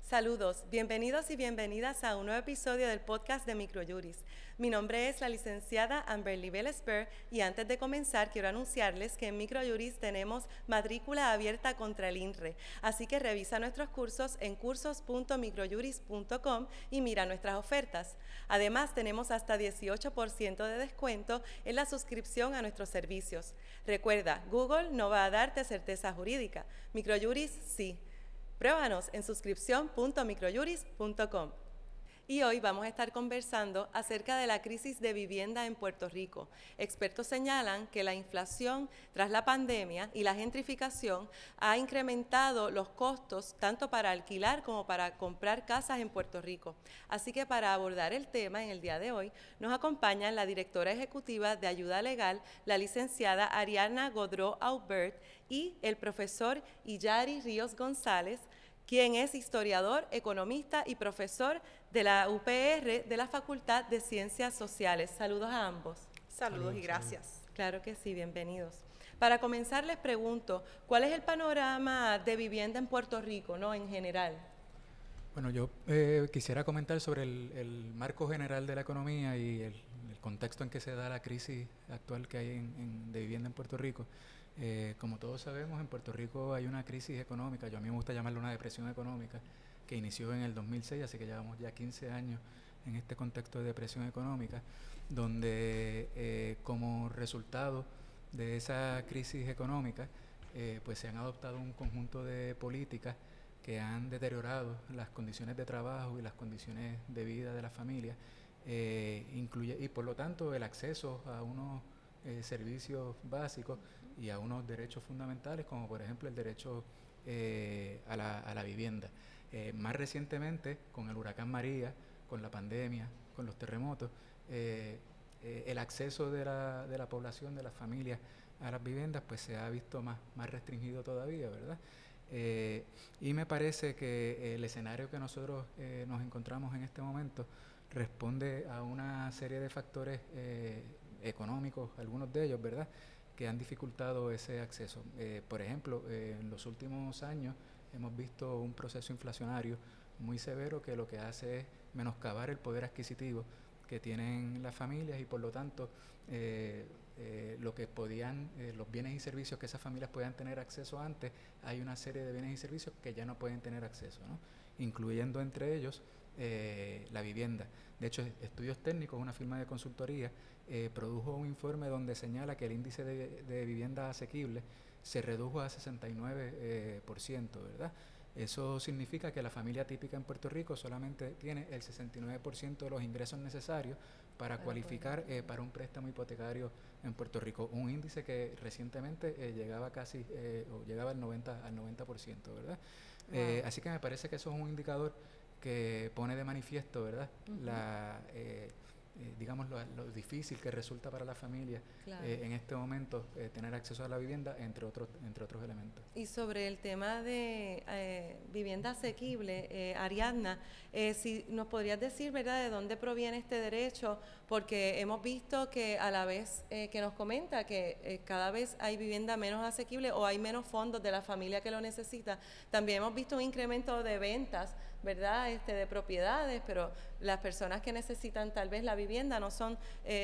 Saludos, bienvenidos y bienvenidas a un nuevo episodio del podcast de Microjuris. Mi nombre es la licenciada Amberly Belesper y antes de comenzar quiero anunciarles que en Microjuris tenemos matrícula abierta contra el INRE, así que revisa nuestros cursos en cursos.microjuris.com y mira nuestras ofertas. Además tenemos hasta 18% de descuento en la suscripción a nuestros servicios. Recuerda, Google no va a darte certeza jurídica, Microjuris sí. Pruébanos en suscripción.microjuris.com. Y hoy vamos a estar conversando acerca de la crisis de vivienda en Puerto Rico. Expertos señalan que la inflación tras la pandemia y la gentrificación ha incrementado los costos tanto para alquilar como para comprar casas en Puerto Rico. Así que para abordar el tema en el día de hoy nos acompaña la directora ejecutiva de Ayuda Legal, la licenciada Ariadna Godreau Aubert, y el profesor Iyari Ríos González, quien es historiador, economista y profesor de la UPR de la Facultad de Ciencias Sociales. Saludos a ambos. Saludos y gracias. Claro que sí, bienvenidos. Para comenzar les pregunto, ¿cuál es el panorama de vivienda en Puerto Rico, ¿no? En general? Bueno, yo quisiera comentar sobre el marco general de la economía y el contexto en que se da la crisis actual que hay de vivienda en Puerto Rico. Como todos sabemos, en Puerto Rico hay una crisis económica, a mí me gusta llamarla una depresión económica, que inició en el 2006, así que llevamos ya 15 años en este contexto de depresión económica, donde como resultado de esa crisis económica, pues se han adoptado un conjunto de políticas que han deteriorado las condiciones de trabajo y las condiciones de vida de las familias, y por lo tanto el acceso a unos servicios básicos y a unos derechos fundamentales, como por ejemplo el derecho a la vivienda. Más recientemente, con el huracán María, con la pandemia, con los terremotos, el acceso de la población, de las familias a las viviendas, pues se ha visto más restringido todavía, ¿verdad? Y me parece que el escenario que nosotros nos encontramos en este momento responde a una serie de factores económicos, algunos de ellos, ¿verdad?, que han dificultado ese acceso. Por ejemplo, en los últimos años hemos visto un proceso inflacionario muy severo que lo que hace es menoscabar el poder adquisitivo que tienen las familias y por lo tanto lo que podían, los bienes y servicios que esas familias podían tener acceso antes, hay una serie de bienes y servicios que ya no pueden tener acceso, ¿no?, incluyendo entre ellos la vivienda. De hecho, Estudios Técnicos, una firma de consultoría, produjo un informe donde señala que el índice de vivienda asequible se redujo a 69%, ¿verdad? Eso significa que la familia típica en Puerto Rico solamente tiene el 69% de los ingresos necesarios para cualificar para un préstamo hipotecario en Puerto Rico, un índice que recientemente llegaba casi o llegaba al 90%, ¿verdad? Wow. Así que me parece que eso es un indicador que pone de manifiesto, ¿verdad?, digamos lo difícil que resulta para la familia, claro, en este momento tener acceso a la vivienda, entre otros elementos. Y sobre el tema de vivienda asequible, Ariadna, si nos podrías decir, ¿verdad?, de dónde proviene este derecho, porque hemos visto que a la vez que nos comenta que cada vez hay vivienda menos asequible o hay menos fondos de la familia que lo necesita, también hemos visto un incremento de ventas, ¿verdad?, de propiedades, pero las personas que necesitan tal vez la vivienda no son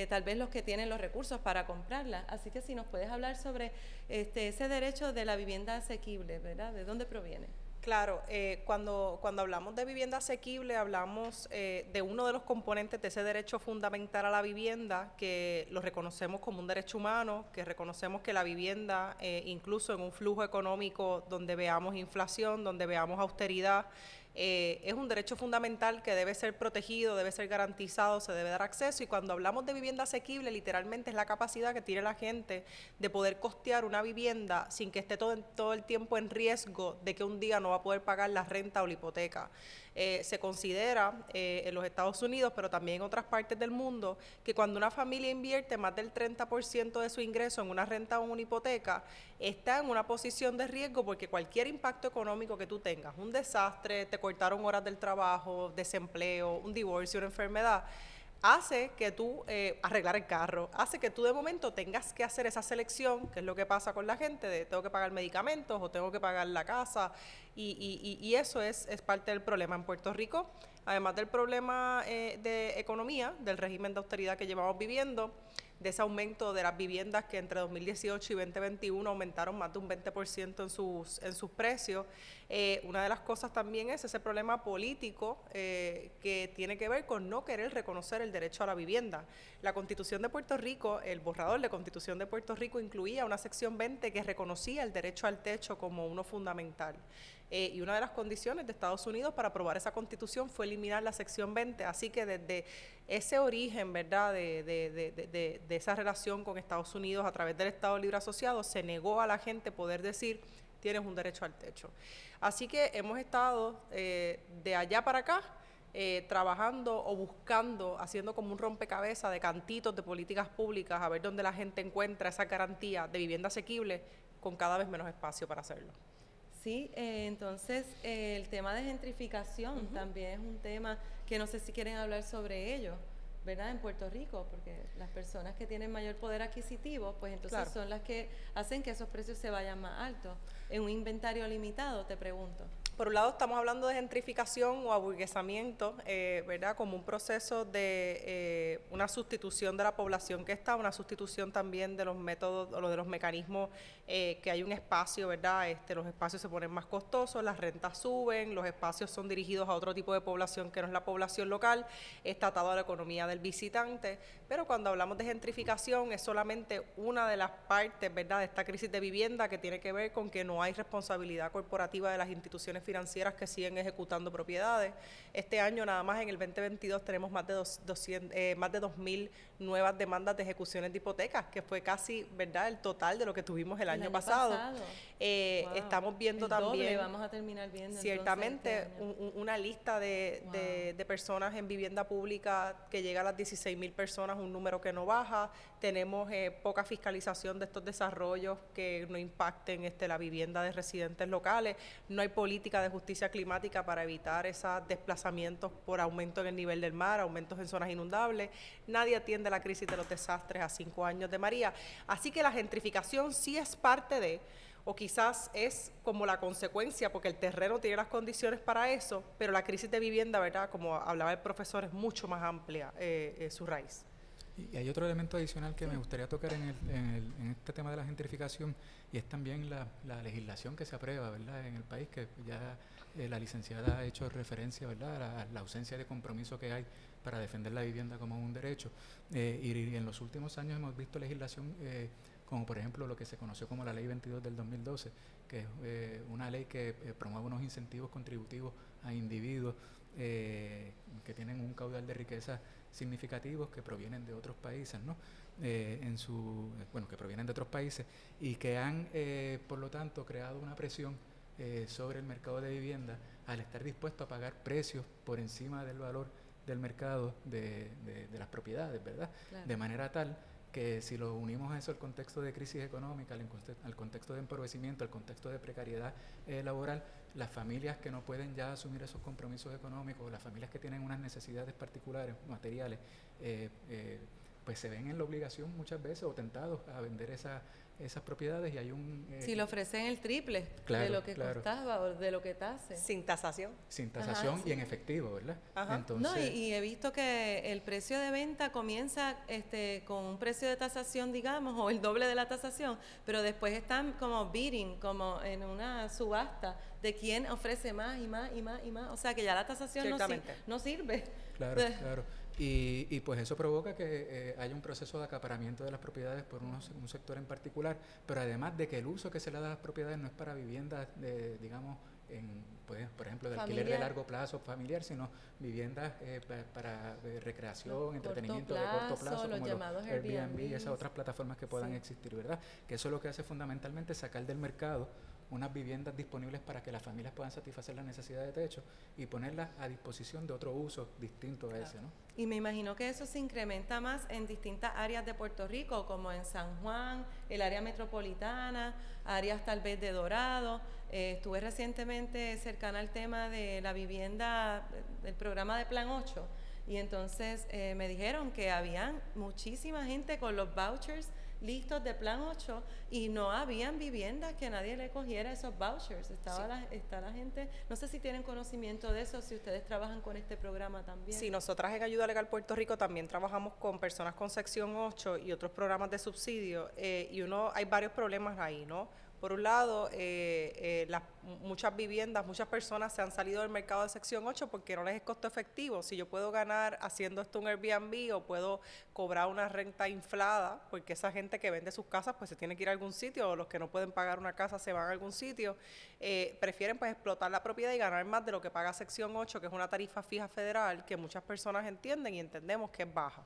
tal vez los que tienen los recursos para comprarla. Así que si nos puedes hablar sobre ese derecho de la vivienda asequible, ¿verdad?, ¿de dónde proviene? Claro, cuando hablamos de vivienda asequible hablamos de uno de los componentes de ese derecho fundamental a la vivienda, que lo reconocemos como un derecho humano, que reconocemos que la vivienda, incluso en un flujo económico donde veamos inflación, donde veamos austeridad, es un derecho fundamental que debe ser protegido, debe ser garantizado, se debe dar acceso, y cuando hablamos de vivienda asequible literalmente es la capacidad que tiene la gente de poder costear una vivienda sin que esté todo el tiempo en riesgo de que un día no va a poder pagar la renta o la hipoteca. Se considera en los Estados Unidos, pero también en otras partes del mundo, que cuando una familia invierte más del 30% de su ingreso en una renta o una hipoteca, está en una posición de riesgo porque cualquier impacto económico que tú tengas, un desastre, te cortaron horas del trabajo, desempleo, un divorcio, una enfermedad, hace que tú arreglar el carro, hace que tú de momento tengas que hacer esa selección, que es lo que pasa con la gente, de tengo que pagar medicamentos o tengo que pagar la casa, y eso es parte del problema en Puerto Rico, además del problema de economía, del régimen de austeridad que llevamos viviendo, de ese aumento de las viviendas que entre 2018 y 2021 aumentaron más de un 20% en sus precios. Una de las cosas también es ese problema político que tiene que ver con no querer reconocer el derecho a la vivienda. La Constitución de Puerto Rico, el borrador de Constitución de Puerto Rico incluía una sección 20 que reconocía el derecho al techo como uno fundamental. Y una de las condiciones de Estados Unidos para aprobar esa Constitución fue eliminar la sección 20, así que desde ese origen, ¿verdad?, de esa relación con Estados Unidos a través del Estado Libre Asociado, se negó a la gente poder decir, tienes un derecho al techo. Así que hemos estado de allá para acá trabajando o buscando, haciendo como un rompecabezas de cantitos de políticas públicas, a ver dónde la gente encuentra esa garantía de vivienda asequible con cada vez menos espacio para hacerlo. Sí, entonces el tema de gentrificación también es un tema que no sé si quieren hablar sobre ello, ¿verdad? En Puerto Rico, porque las personas que tienen mayor poder adquisitivo, pues entonces son las que hacen que esos precios se vayan más altos. En un inventario limitado, te pregunto. Por un lado estamos hablando de gentrificación o aburguesamiento, ¿verdad? Como un proceso de una sustitución de la población que está, una sustitución también de los métodos o de los mecanismos que hay un espacio, ¿verdad? Los espacios se ponen más costosos, las rentas suben, los espacios son dirigidos a otro tipo de población que no es la población local, está atado a la economía del visitante, pero cuando hablamos de gentrificación es solamente una de las partes, ¿verdad?, de esta crisis de vivienda que tiene que ver con que no hay responsabilidad corporativa de las instituciones financieras que siguen ejecutando propiedades. Este año nada más en el 2022 tenemos más de 2.000 nuevas demandas de ejecuciones de hipotecas, que fue casi, ¿verdad?, el total de lo que tuvimos el año pasado. Wow. Estamos viendo el también, doble vamos a terminar viendo ciertamente, entonces, una lista de personas en vivienda pública que llega a las 16.000 personas, un número que no baja. Tenemos poca fiscalización de estos desarrollos que no impacten la vivienda de residentes locales. No hay política de justicia climática para evitar esos desplazamientos por aumento en el nivel del mar, aumentos en zonas inundables. Nadie atiende la crisis de los desastres a 5 años de María. Así que la gentrificación sí es parte de, o quizás es como la consecuencia, porque el terreno tiene las condiciones para eso, pero la crisis de vivienda, ¿verdad?, como hablaba el profesor, es mucho más amplia su raíz. Y hay otro elemento adicional que me gustaría tocar en este tema de la gentrificación, y es también la legislación que se aprueba, ¿verdad?, en el país, que ya la licenciada ha hecho referencia, ¿verdad?, a la ausencia de compromiso que hay para defender la vivienda como un derecho. Y en los últimos años hemos visto legislación como por ejemplo lo que se conoció como la Ley 22 del 2012, que es una ley que promueve unos incentivos contributivos a individuos que tienen un caudal de riqueza significativos que provienen de otros países, ¿no? Que provienen de otros países y que han, por lo tanto, creado una presión sobre el mercado de vivienda al estar dispuesto a pagar precios por encima del valor del mercado de las propiedades, ¿verdad? Claro. De manera tal que si lo unimos a eso al contexto de crisis económica, al contexto de empobrecimiento, al contexto de precariedad laboral, las familias que no pueden ya asumir esos compromisos económicos, las familias que tienen unas necesidades particulares, materiales, pues se ven en la obligación muchas veces o tentados a vender esas propiedades, y hay un... si le ofrecen el triple de lo que costaba o de lo que tase. Sin tasación. Sin tasación. Y en efectivo, ¿verdad? Entonces, no, y he visto que el precio de venta comienza con un precio de tasación, digamos, o el doble de la tasación, pero después están como bidding, como en una subasta de quién ofrece más y más y más y más. O sea que ya la tasación no sirve. Claro, claro. Y pues eso provoca que haya un proceso de acaparamiento de las propiedades por un sector en particular, pero además de que el uso que se le da a las propiedades no es para viviendas, digamos, por ejemplo, de alquiler de largo plazo familiar, sino viviendas para recreación, entretenimiento de corto plazo, los como llamados los Airbnb y esas otras plataformas que puedan existir, ¿verdad? Que eso lo que hace fundamentalmente es sacar del mercado unas viviendas disponibles para que las familias puedan satisfacer las necesidades de techo y ponerlas a disposición de otro uso distinto a ese, ¿no? Y me imagino que eso se incrementa más en distintas áreas de Puerto Rico, como en San Juan, el área metropolitana, áreas tal vez de Dorado. Estuve recientemente cercana al tema de la vivienda, del programa de Plan 8, Y entonces me dijeron que habían muchísima gente con los vouchers listos de Plan 8 y no habían viviendas que nadie le cogiera esos vouchers. Está la gente, no sé si tienen conocimiento de eso, si ustedes trabajan con este programa también. Sí, nosotras en Ayuda Legal Puerto Rico también trabajamos con personas con sección 8 y otros programas de subsidio hay varios problemas ahí, ¿no? Por un lado, muchas viviendas, muchas personas se han salido del mercado de sección 8 porque no les es costo efectivo. Si yo puedo ganar haciendo esto un Airbnb o puedo cobrar una renta inflada, porque esa gente que vende sus casas pues se tiene que ir a algún sitio, o los que no pueden pagar una casa se van a algún sitio, prefieren pues explotar la propiedad y ganar más de lo que paga sección 8, que es una tarifa fija federal que muchas personas entienden y entendemos que es baja.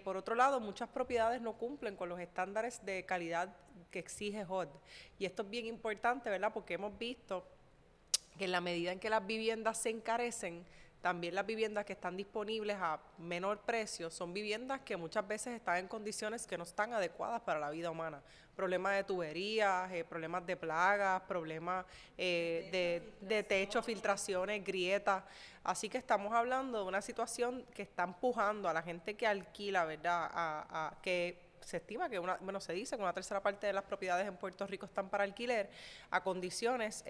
Por otro lado, muchas propiedades no cumplen con los estándares de calidad que exige HUD. Y esto es bien importante, ¿verdad? Porque hemos visto que en la medida en que las viviendas se encarecen, también las viviendas que están disponibles a menor precio son viviendas que muchas veces están en condiciones que no están adecuadas para la vida humana. Problemas de tuberías, problemas de plagas, problemas de techo, filtraciones, grietas. Así que estamos hablando de una situación que está empujando a la gente que alquila, ¿verdad? Que se estima que se dice que una tercera parte de las propiedades en Puerto Rico están para alquiler a condiciones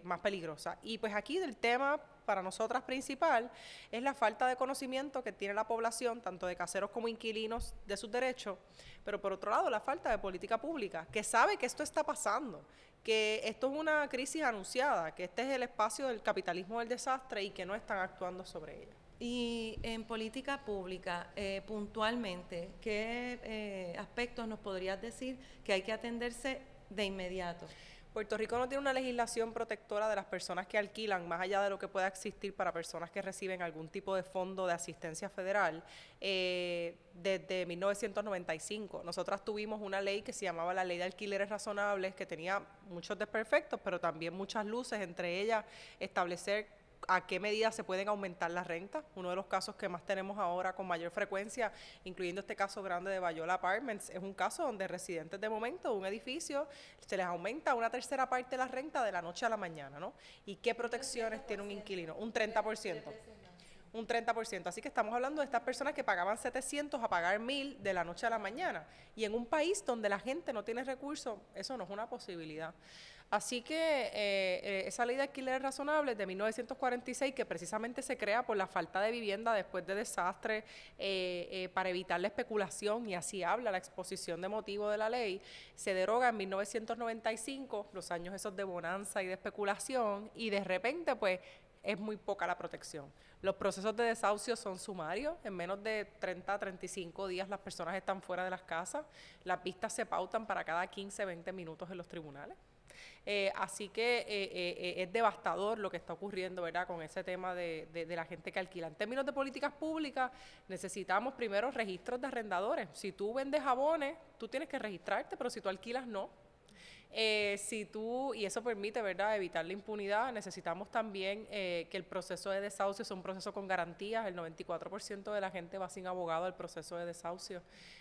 más peligrosas. Y pues aquí el tema para nosotras principal es la falta de conocimiento que tiene la población, tanto de caseros como inquilinos, de sus derechos, pero por otro lado la falta de política pública, que sabe que esto está pasando, que esto es una crisis anunciada, que este es el espacio del capitalismo del desastre y que no están actuando sobre ella. Y en política pública, puntualmente, ¿qué aspectos nos podrías decir que hay que atenderse de inmediato? Puerto Rico no tiene una legislación protectora de las personas que alquilan, más allá de lo que pueda existir para personas que reciben algún tipo de fondo de asistencia federal, desde 1995. Nosotras tuvimos una ley que se llamaba la Ley de Alquileres Razonables, que tenía muchos desperfectos, pero también muchas luces, entre ellas establecer a qué medida se pueden aumentar las rentas. Uno de los casos que más tenemos ahora con mayor frecuencia, incluyendo este caso grande de Bayola Apartments, es un caso donde residentes de momento de un edificio se les aumenta una tercera parte de la renta de la noche a la mañana, ¿no? ¿Y qué protecciones tiene un inquilino? Un 30%. Un 30%. Así que estamos hablando de estas personas que pagaban 700 a pagar 1,000 de la noche a la mañana. Y en un país donde la gente no tiene recursos, eso no es una posibilidad. Así que esa ley de alquileres razonables de 1946, que precisamente se crea por la falta de vivienda después de desastres, para evitar la especulación, y así habla la exposición de motivo de la ley, se deroga en 1995, los años esos de bonanza y de especulación, y de repente pues es muy poca la protección. Los procesos de desahucio son sumarios, en menos de 30 a 35 días las personas están fuera de las casas, las vistas se pautan para cada 15, 20 minutos en los tribunales. Así que es devastador lo que está ocurriendo, ¿verdad?, con ese tema de la gente que alquila. En términos de políticas públicas, necesitamos primero registros de arrendadores. Si tú vendes jabones, tú tienes que registrarte, pero si tú alquilas, no. Y eso permite, ¿verdad?, evitar la impunidad. Necesitamos también que el proceso de desahucio sea un proceso con garantías. El 94% de la gente va sin abogado al proceso de desahucio,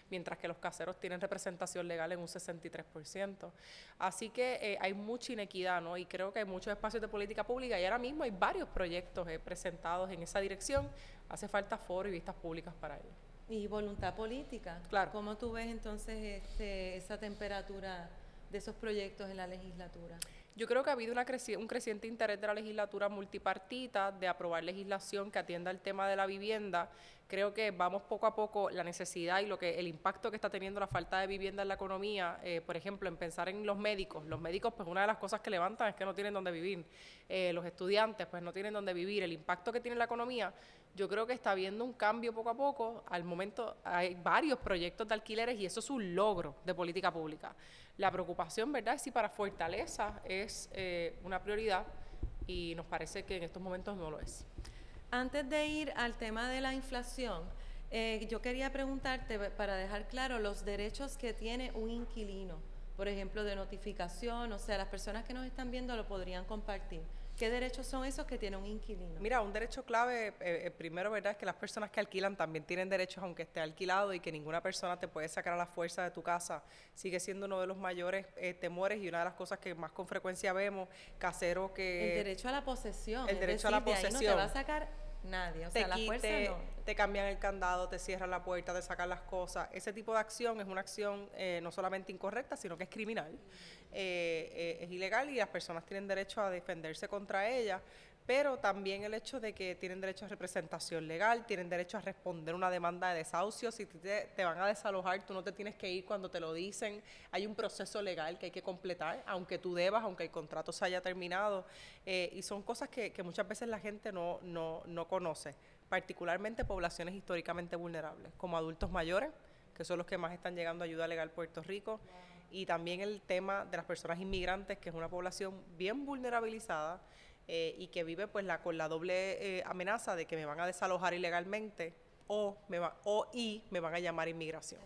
mientras que los caseros tienen representación legal en un 63%. Así que hay mucha inequidad, ¿no? Y creo que hay muchos espacios de política pública y ahora mismo hay varios proyectos presentados en esa dirección. Hace falta foro y vistas públicas para ello. Y voluntad política. Claro. ¿Cómo tú ves entonces esa temperatura de esos proyectos en la legislatura? Yo creo que ha habido un creciente interés de la legislatura multipartita de aprobar legislación que atienda el tema de la vivienda. Creo que vamos poco a poco, la necesidad y el impacto que está teniendo la falta de vivienda en la economía, por ejemplo, en pensar en los médicos. Los médicos, pues una de las cosas que levantan es que no tienen dónde vivir. Los estudiantes, pues no tienen dónde vivir. El impacto que tiene la economía, yo creo que está habiendo un cambio poco a poco. Al momento hay varios proyectos de alquileres y eso es un logro de política pública. La preocupación, ¿verdad?, es si para Fortaleza es una prioridad y nos parece que en estos momentos no lo es. Antes de ir al tema de la inflación, yo quería preguntarte, para dejar claro, los derechos que tiene un inquilino, por ejemplo, de notificación, o sea, las personas que nos están viendo lo podrían compartir. ¿Qué derechos son esos que tiene un inquilino? Mira, un derecho clave, primero, ¿verdad?, es que las personas que alquilan también tienen derechos aunque esté alquilado y que ninguna persona te puede sacar a la fuerza de tu casa. Sigue siendo uno de los mayores temores y una de las cosas que más con frecuencia vemos, caseros que... El derecho a la posesión. El derecho a la posesión. De ahí no te va a sacar Nadie, o te sea, la fuerza no. te cambian el candado, te cierran la puerta, te sacan las cosas. Ese tipo de acción es una acción no solamente incorrecta, sino que es criminal, es ilegal y las personas tienen derecho a defenderse contra ella, pero también el hecho de que tienen derecho a representación legal, tienen derecho a responder una demanda de desahucio. Si te van a desalojar, tú no te tienes que ir cuando te lo dicen. Hay un proceso legal que hay que completar, aunque tú debas, aunque el contrato se haya terminado. Y son cosas que muchas veces la gente no conoce, particularmente poblaciones históricamente vulnerables, como adultos mayores, que son los que más están llegando a ayuda legal a Puerto Rico. Y también el tema de las personas inmigrantes, que es una población bien vulnerabilizada, y que vive pues con la doble amenaza de que me van a desalojar ilegalmente me van a llamar inmigración.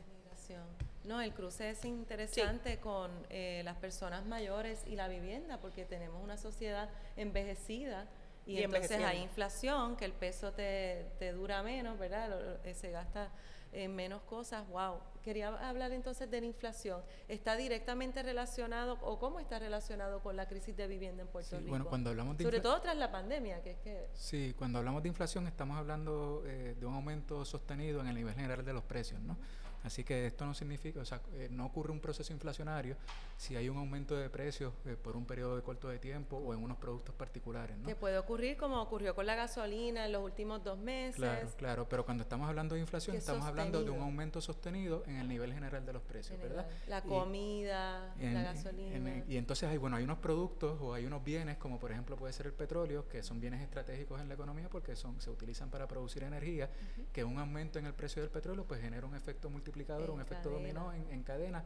No, el cruce es interesante con las personas mayores y la vivienda, porque tenemos una sociedad envejecida y entonces hay inflación, que el peso te dura menos, ¿verdad? Se gasta en menos cosas. Wow. Quería hablar entonces de la inflación. ¿Está directamente relacionado o cómo está relacionado con la crisis de vivienda en Puerto Rico? Bueno, cuando hablamos de sobre todo tras la pandemia, que es que... Sí, cuando hablamos de inflación estamos hablando de un aumento sostenido en el nivel general de los precios, ¿no? Así que esto no significa, o sea, no ocurre un proceso inflacionario si hay un aumento de precios por un periodo de corto de tiempo o en unos productos particulares, ¿no? Que puede ocurrir como ocurrió con la gasolina en los últimos 2 meses. Claro, pero cuando estamos hablando de inflación estamos hablando de un aumento sostenido en el nivel general de los precios, ¿verdad? La comida, la gasolina. Y entonces hay unos productos o hay unos bienes, como por ejemplo puede ser el petróleo, que son bienes estratégicos en la economía porque se utilizan para producir energía, que un aumento en el precio del petróleo pues genera un efecto multiplicador, un efecto dominó en cadena,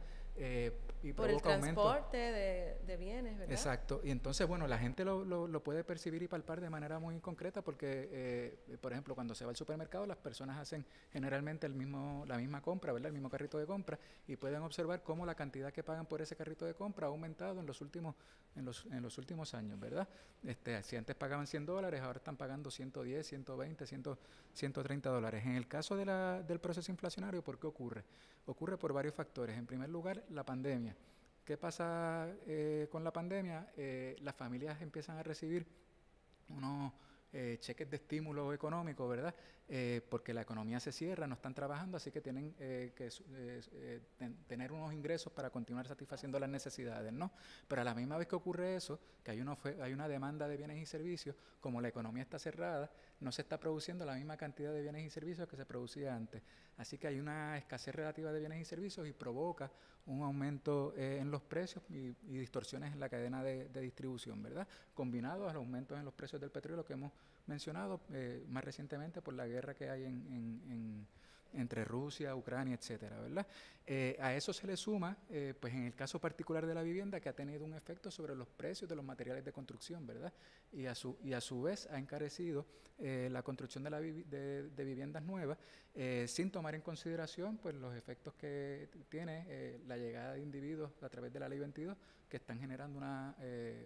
y por provoca el transporte de bienes, ¿verdad? Exacto, y entonces bueno, la gente lo puede percibir y palpar de manera muy concreta porque por ejemplo cuando se va al supermercado las personas hacen generalmente la misma compra, ¿verdad? El mismo carrito de compra, y pueden observar cómo la cantidad que pagan por ese carrito de compra ha aumentado en los últimos años, ¿verdad? Si antes pagaban $100, ahora están pagando 110, 120, 130 dólares. En el caso del proceso inflacionario, ¿por qué ocurre? Ocurre por varios factores. En primer lugar, la pandemia. ¿Qué pasa con la pandemia? Las familias empiezan a recibir unos cheques de estímulo económico, ¿verdad? Porque la economía se cierra, no están trabajando, así que tienen que tener unos ingresos para continuar satisfaciendo las necesidades, ¿no? Pero a la misma vez que ocurre eso, que hay una demanda de bienes y servicios, como la economía está cerrada, no se está produciendo la misma cantidad de bienes y servicios que se producía antes. Así que hay una escasez relativa de bienes y servicios y provoca un aumento en los precios y distorsiones en la cadena de distribución, ¿verdad? Combinado a los aumentos en los precios del petróleo que hemos mencionado más recientemente por la guerra que hay entre Rusia, Ucrania, etcétera, ¿verdad? A eso se le suma, pues en el caso particular de la vivienda, que ha tenido un efecto sobre los precios de los materiales de construcción, ¿verdad? Y a su vez ha encarecido la construcción de viviendas nuevas, sin tomar en consideración pues los efectos que tiene la llegada de individuos a través de la Ley 22, que están generando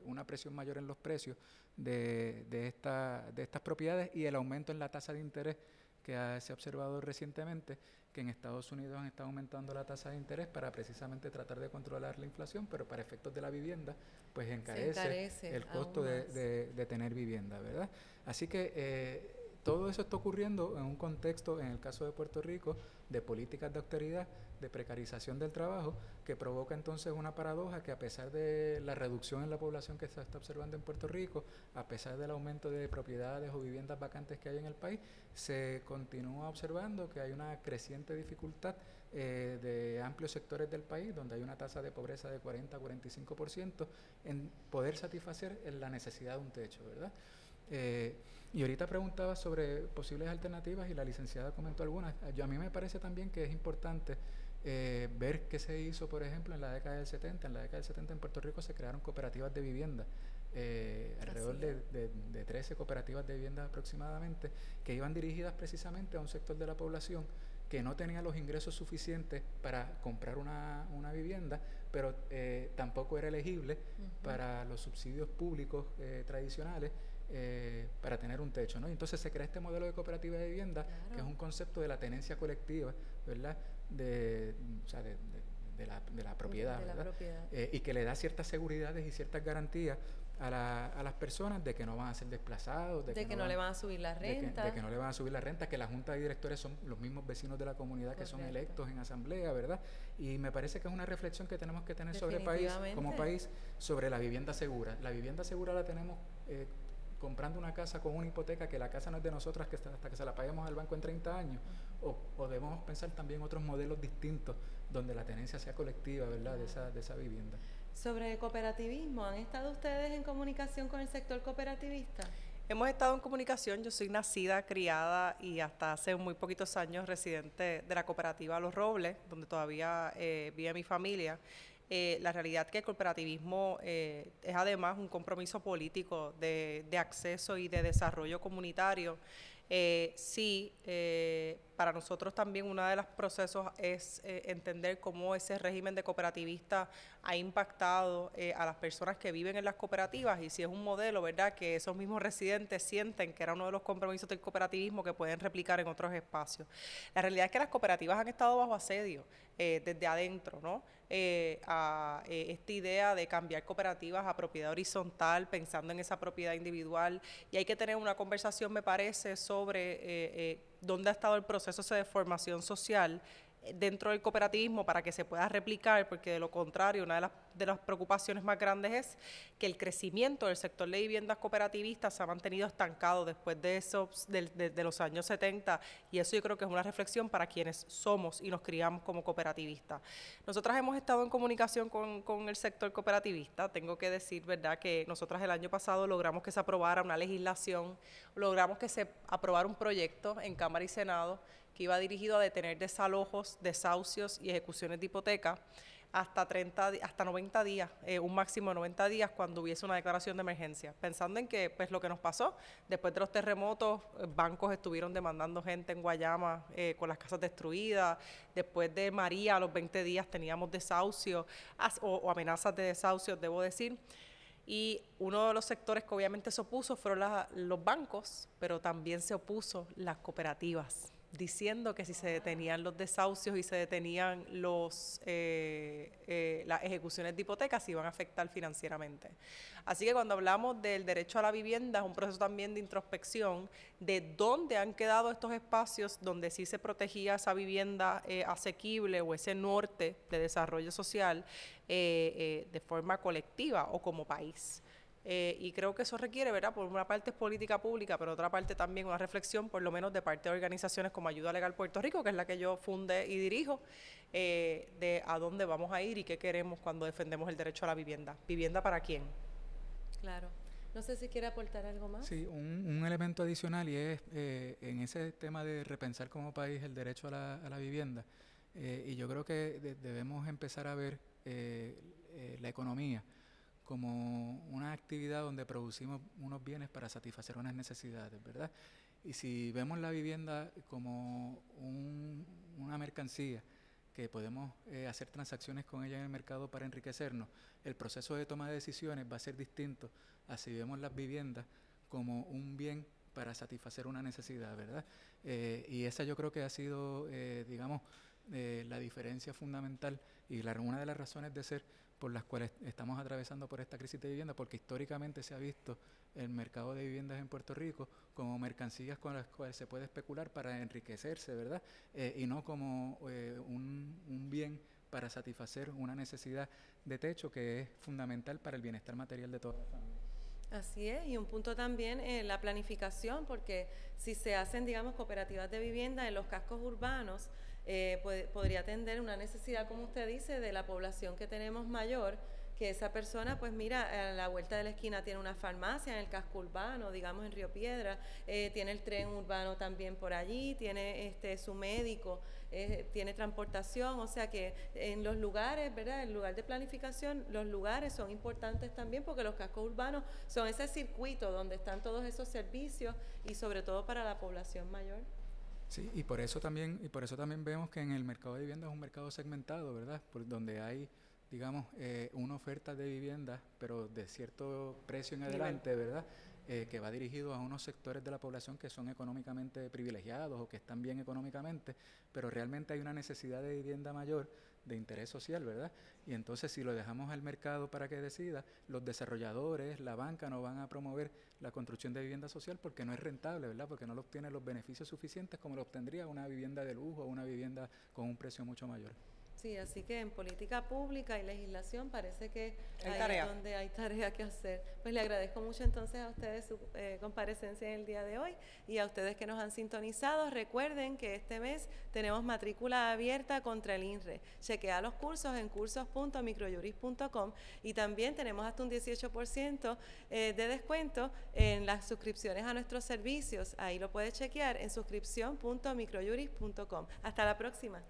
una presión mayor en los precios de estas propiedades, y el aumento en la tasa de interés que se ha observado recientemente, que en Estados Unidos han estado aumentando la tasa de interés para precisamente tratar de controlar la inflación, pero para efectos de la vivienda, pues encarece el costo de tener vivienda, ¿verdad? Así que todo eso está ocurriendo en un contexto, en el caso de Puerto Rico, de políticas de austeridad, de precarización del trabajo, que provoca entonces una paradoja que, a pesar de la reducción en la población que se está observando en Puerto Rico, a pesar del aumento de propiedades o viviendas vacantes que hay en el país, se continúa observando que hay una creciente dificultad de amplios sectores del país, donde hay una tasa de pobreza de 40 a 45%, en poder satisfacer la necesidad de un techo, ¿verdad? Y ahorita preguntaba sobre posibles alternativas y la licenciada comentó algunas. A mí me parece también que es importante ver qué se hizo, por ejemplo, en la década del 70. En la década del 70 en Puerto Rico se crearon cooperativas de vivienda, alrededor de 13 cooperativas de vivienda aproximadamente, que iban dirigidas precisamente a un sector de la población que no tenía los ingresos suficientes para comprar una vivienda, pero tampoco era elegible para los subsidios públicos tradicionales, para tener un techo, ¿no? Y entonces se crea este modelo de cooperativa de vivienda, que es un concepto de la tenencia colectiva, ¿verdad? De la propiedad, ¿verdad? Y que le da ciertas seguridades y ciertas garantías a las personas de que no van a ser desplazados, de que no le van a subir la renta. De que no le van a subir la renta, que la junta de directores son los mismos vecinos de la comunidad que son electos en asamblea, ¿verdad? Y me parece que es una reflexión que tenemos que tener sobre país, como país, sobre la vivienda segura. La vivienda segura la tenemos comprando una casa con una hipoteca, que la casa no es de nosotras, que hasta que se la paguemos al banco en 30 años, o debemos pensar también otros modelos distintos donde la tenencia sea colectiva, ¿verdad? De esa vivienda. Sobre cooperativismo, ¿han estado ustedes en comunicación con el sector cooperativista? Hemos estado en comunicación. Yo soy nacida, criada y hasta hace muy poquitos años residente de la cooperativa Los Robles, donde todavía vive mi familia. La realidad es que el cooperativismo es además un compromiso político de acceso y de desarrollo comunitario. Para nosotros también uno de los procesos es entender cómo ese régimen de cooperativista ha impactado a las personas que viven en las cooperativas, y si es un modelo, ¿verdad?, que esos mismos residentes sienten que era uno de los compromisos del cooperativismo que pueden replicar en otros espacios. La realidad es que las cooperativas han estado bajo asedio desde adentro, ¿no? A esta idea de cambiar cooperativas a propiedad horizontal, pensando en esa propiedad individual, y hay que tener una conversación, me parece, sobre dónde ha estado el proceso de formación social dentro del cooperativismo para que se pueda replicar, porque de lo contrario, una de las preocupaciones más grandes es que el crecimiento del sector de viviendas cooperativistas se ha mantenido estancado después de esos, de los años 70, y eso yo creo que es una reflexión para quienes somos y nos criamos como cooperativistas. Nosotras hemos estado en comunicación con el sector cooperativista. Tengo que decir, ¿verdad?, que nosotras el año pasado logramos que se aprobara una legislación, logramos que se aprobara un proyecto en Cámara y Senado que iba dirigido a detener desalojos, desahucios y ejecuciones de hipoteca hasta 90 días, un máximo de 90 días cuando hubiese una declaración de emergencia. Pensando en que pues lo que nos pasó, después de los terremotos, bancos estuvieron demandando gente en Guayama con las casas destruidas, después de María a los 20 días teníamos desahucios o amenazas de desahucios, debo decir. Y uno de los sectores que obviamente se opuso fueron los bancos, pero también se opuso las cooperativas, diciendo que si se detenían los desahucios y se detenían las ejecuciones de hipotecas, iban a afectar financieramente. Así que cuando hablamos del derecho a la vivienda, es un proceso también de introspección de dónde han quedado estos espacios donde sí se protegía esa vivienda asequible o ese norte de desarrollo social de forma colectiva o como país. Y creo que eso requiere, ¿verdad?, por una parte es política pública, pero otra parte también una reflexión, por lo menos de parte de organizaciones como Ayuda Legal Puerto Rico, que es la que yo fundé y dirijo, de a dónde vamos a ir y qué queremos cuando defendemos el derecho a la vivienda. ¿Vivienda para quién? Claro. No sé si quiere aportar algo más. Sí, un elemento adicional, y es en ese tema de repensar como país el derecho a la vivienda, y yo creo que debemos empezar a ver la economía como una actividad donde producimos unos bienes para satisfacer unas necesidades, ¿verdad? Y si vemos la vivienda como una mercancía que podemos hacer transacciones con ella en el mercado para enriquecernos, el proceso de toma de decisiones va a ser distinto a si vemos las viviendas como un bien para satisfacer una necesidad, ¿verdad? Y esa yo creo que ha sido, digamos, la diferencia fundamental y una de las razones de ser por las cuales estamos atravesando por esta crisis de vivienda, porque históricamente se ha visto el mercado de viviendas en Puerto Rico como mercancías con las cuales se puede especular para enriquecerse, ¿verdad? Y no como un bien para satisfacer una necesidad de techo que es fundamental para el bienestar material de toda la familia. Así es, y un punto también la planificación, porque si se hacen, digamos, cooperativas de vivienda en los cascos urbanos, podría atender una necesidad, como usted dice, de la población que tenemos mayor, que esa persona, pues mira, a la vuelta de la esquina tiene una farmacia en el casco urbano, digamos en Río Piedra, tiene el tren urbano también por allí, tiene su médico, tiene transportación, o sea que en los lugares, ¿verdad? En lugar de planificación, los lugares son importantes también porque los cascos urbanos son ese circuito donde están todos esos servicios y sobre todo para la población mayor. Sí, y por eso también vemos que en el mercado de vivienda es un mercado segmentado, ¿verdad? Por donde hay, digamos, una oferta de vivienda, pero de cierto precio en adelante, ¿verdad? Que va dirigido a unos sectores de la población que son económicamente privilegiados o que están bien económicamente, pero realmente hay una necesidad de vivienda mayor de interés social, ¿verdad? Y entonces si lo dejamos al mercado para que decida, los desarrolladores, la banca no van a promover la construcción de vivienda social porque no es rentable, ¿verdad? Porque no obtiene los beneficios suficientes como lo obtendría una vivienda de lujo o una vivienda con un precio mucho mayor. Sí, así que en política pública y legislación parece que Hay ahí tarea. es donde hay tarea que hacer. Pues le agradezco mucho entonces a ustedes su comparecencia en el día de hoy y a ustedes que nos han sintonizado. Recuerden que este mes tenemos matrícula abierta contra el INRE. Chequea los cursos en cursos.microjuris.com y también tenemos hasta un 18% de descuento en las suscripciones a nuestros servicios. Ahí lo puedes chequear en suscripción.microjuris.com. Hasta la próxima.